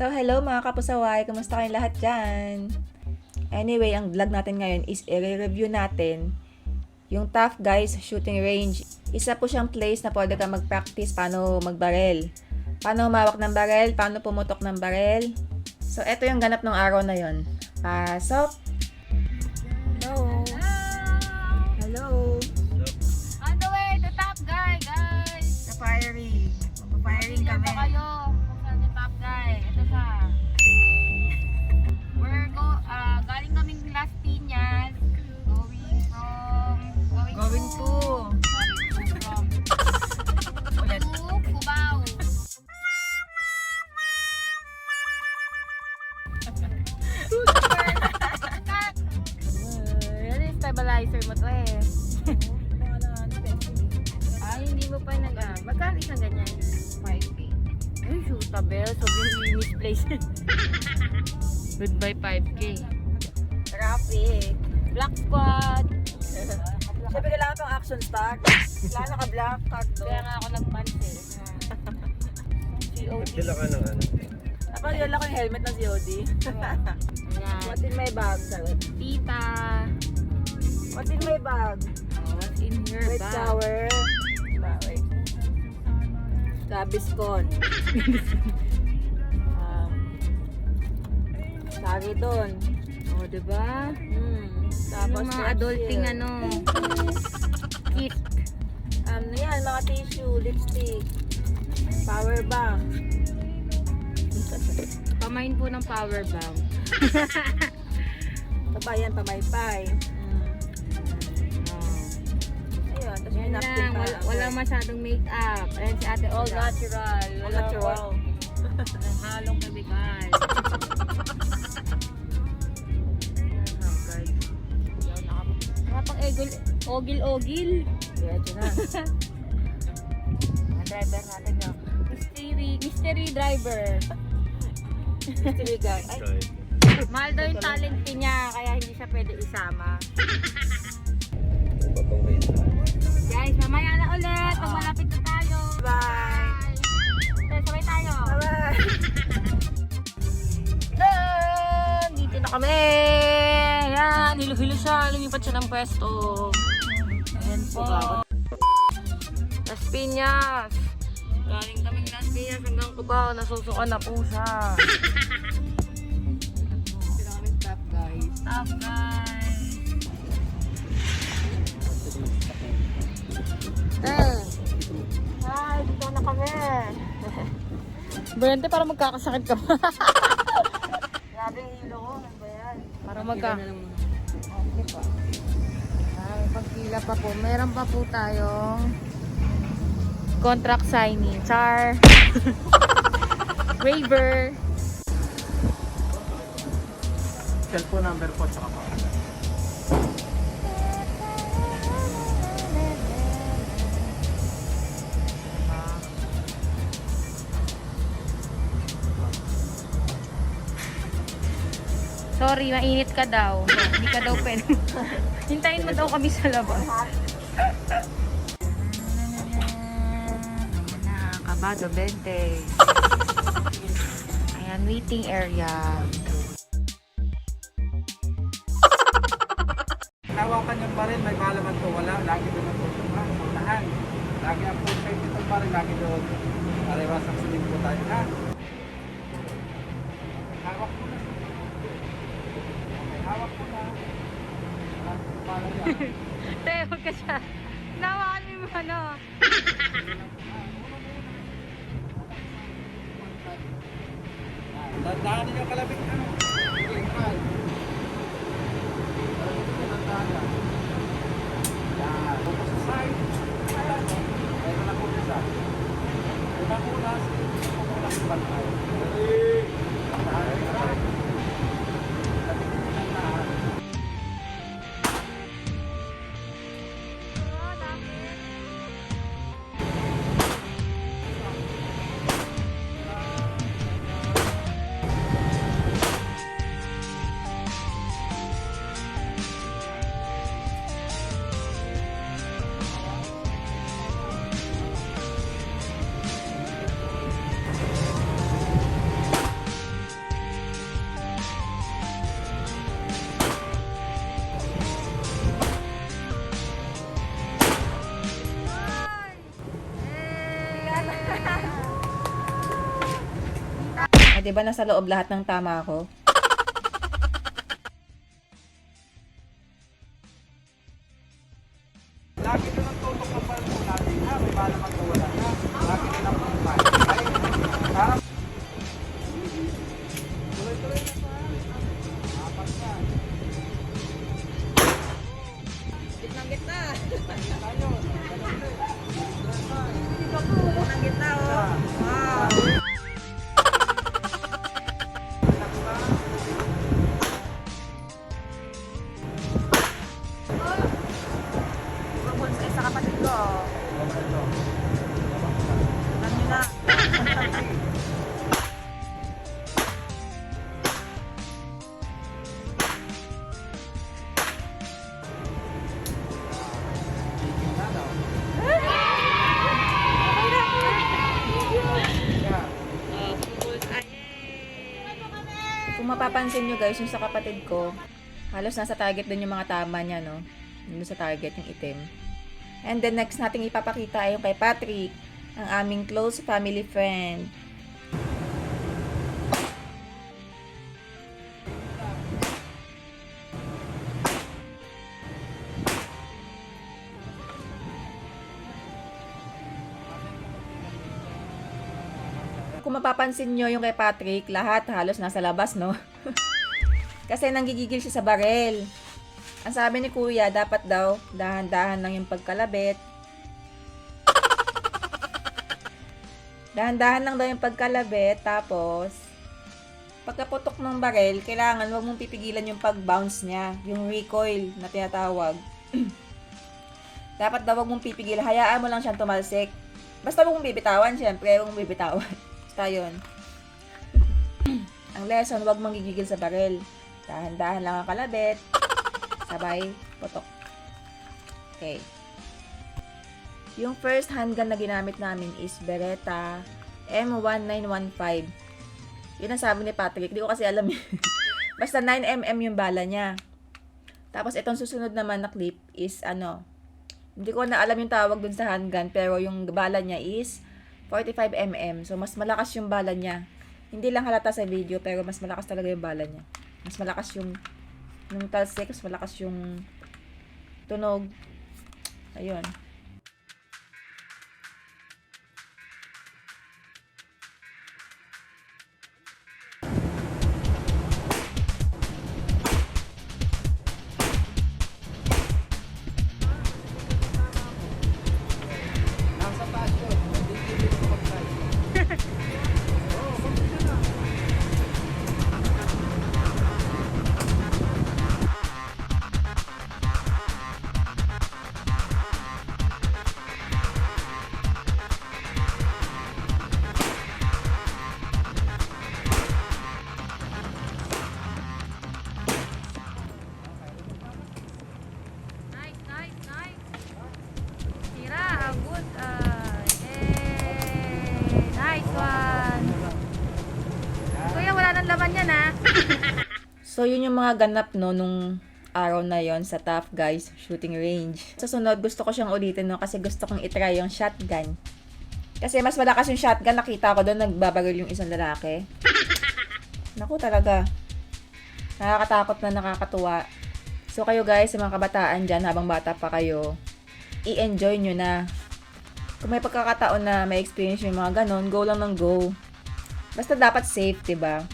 So, hello mga kapusaway, kumusta kayong lahat dyan? Anyway, ang vlog natin ngayon is i-review natin yung Tough Guys Shooting Range. Isa po siyang place na pwede ka mag-practice paano magbarel. Paano humawak ng barel, paano pumutok ng barel. So, eto yung ganap ng araw na yon. Pasok! Hello! Hello! On the way to Top Guy, guys! Sa firing. Mag-firing Tingnan kami. pa kayo kung saan yung Top Guy. Ito siya. Galing kaming Las Piñas. Going to Cubao. Yan yung stabilizer mo to eh. Hindi mo pa magkano isang ganyan? 5K. Ay, shootable. So, yung misplace. Goodbye 5K. Traffic. Black Squad. Siyempre kailangan pang action star. Kailangan naka-black card to. Kaya nga ako nagpansin. COD. Sila ka ng ano. Napalala ko yung helmet ng COD. Ayan. What's in my bag? Sagot. Tita. What's in my bag? What's in your Wait, bag? shower. Wait. Gaviscon. Sagiton. O, diba? Tapos Yung mga adulting kit. Ano yan, mga tissue, lipstick, power bank. Pamain po ng power bank. Ito yan, pamaypay. Ayun, tapos Yan yung napkin lang. pa. Wala masyadong make-up. Ayan si ate, all natural. All natural. Walang halong chemical. Ogil-ogil. Diretso na. Ang driver natin yun. Mystery driver. Mystery guy. Ay, Mahal daw yung talent niya, kaya hindi siya pwede isama. Patong kayo. Guys, mamaya na ulit. Pag malapit na tayo. bye! Sabay tayo. Bye-bye! Dito na kami. Yan, hilo-hilo siya. Lumipat siya ng pwesto. Ayan po. Las Piñas. Galing kaming Las Piñas hanggang Cubao. Nasusukan na po siya. Sila kami Tough Guys. Tough guys. Hi, dito na kami. Brente, para magkakasakit ka pa. Grabe yung hilo ko. Ano ba yan? Para magka... Okay pa. Ay, pagpila pa po. Meron pa po tayong contract signing. Char. Waiver. Cellphone number po tsaka pa. Sorry, mainit ka daw. Hindi ka daw pwede. Hintayin mo daw kami sa labas. Ayan na, Kabado 20. Ayan, waiting area. Hawakan yung baril, may malaman to, wala. Lagi doon ang tutuhan, puntahan. Lagi ang full safety itong baril, lagi doon. Arewas ang sinig po tayo, ha? Hawak mo na. Okay, hawak mo na. Parang yan. Te, huwag ka siya. Nawakan mo yung ano. Dandaanin yung kalabit ano. Okay, fine. Yan. Focus sa side. Ayan. Mayroon na po isa. Unang una, pumulas sa bantay. diba nasa loob lahat ng tama ko? Lagi doon ang tutok ng baril po natin na may bala man to wala na. Lagi din ang pumpay. Para tuloy-tuloy na pa. Apat na. Gitnang gitna. Tayo. Gitnang gitna, oh. Wow. Bonsai sa kapatid ko. Alam nyo na. Kung mapapansin nyo guys, yung sa kapatid ko, halos nasa target din yung mga tama niya, no? Yung sa target, yung itim. And then next nating ipapakita ay yung kay Patrick, ang aming close family friend. Kung mapapansin nyo yung kay Patrick, lahat halos nasa labas, no? Kasi nanggigigil siya sa barel. Ang sabi ni Kuya, dapat daw, dahan-dahan lang yung pagkalabit. Dahan-dahan lang daw yung pagkalabit, tapos, pagkaputok ng barel, kailangan wag mong pipigilan yung pag-bounce niya, yung recoil na tinatawag. Dapat daw wag mong pipigilan, hayaan mo lang siyang tumalsik. Basta wag mong bibitawan, syempre, wag mong bibitawan. Basta yun. Ang lesson, wag mong gigigil sa barel. Dahan-dahan lang ang kalabit. Sabay, putok. Okay. Yung first handgun na ginamit namin is Beretta M1915. Yun ang sabi ni Patrick. Di ko kasi alam yun. Basta 9mm yung bala niya. Tapos itong susunod naman na clip is hindi ko na alam yung tawag dun sa handgun, pero yung bala niya is 45mm. So mas malakas yung bala niya. Hindi lang halata sa video, pero mas malakas talaga yung bala niya. Mas malakas yung talsik, mas malakas yung tunog. Ayun. nasa taas yun. Hindi dito mag-try. Oo, konti na. Nice, nice, nice. Tira, good. Yay! Nice one. Kuya, wala nang laman yan, ha? So, yun yung mga ganap, no, nung araw na yon sa Tough Guys shooting range. Sa sunod, gusto ko siyang ulitin, no, kasi gusto kong itry yung shotgun. Kasi mas malakas yung shotgun, nakita ko doon, nagbabaril yung isang lalaki. Naku, talaga. Nakakatakot na nakakatuwa. So, kayo guys, sa mga kabataan dyan, habang bata pa kayo, i-enjoy nyo na. Kung may pagkakataon na may experience yung mga ganon, go lang ng go. Basta dapat safe, diba?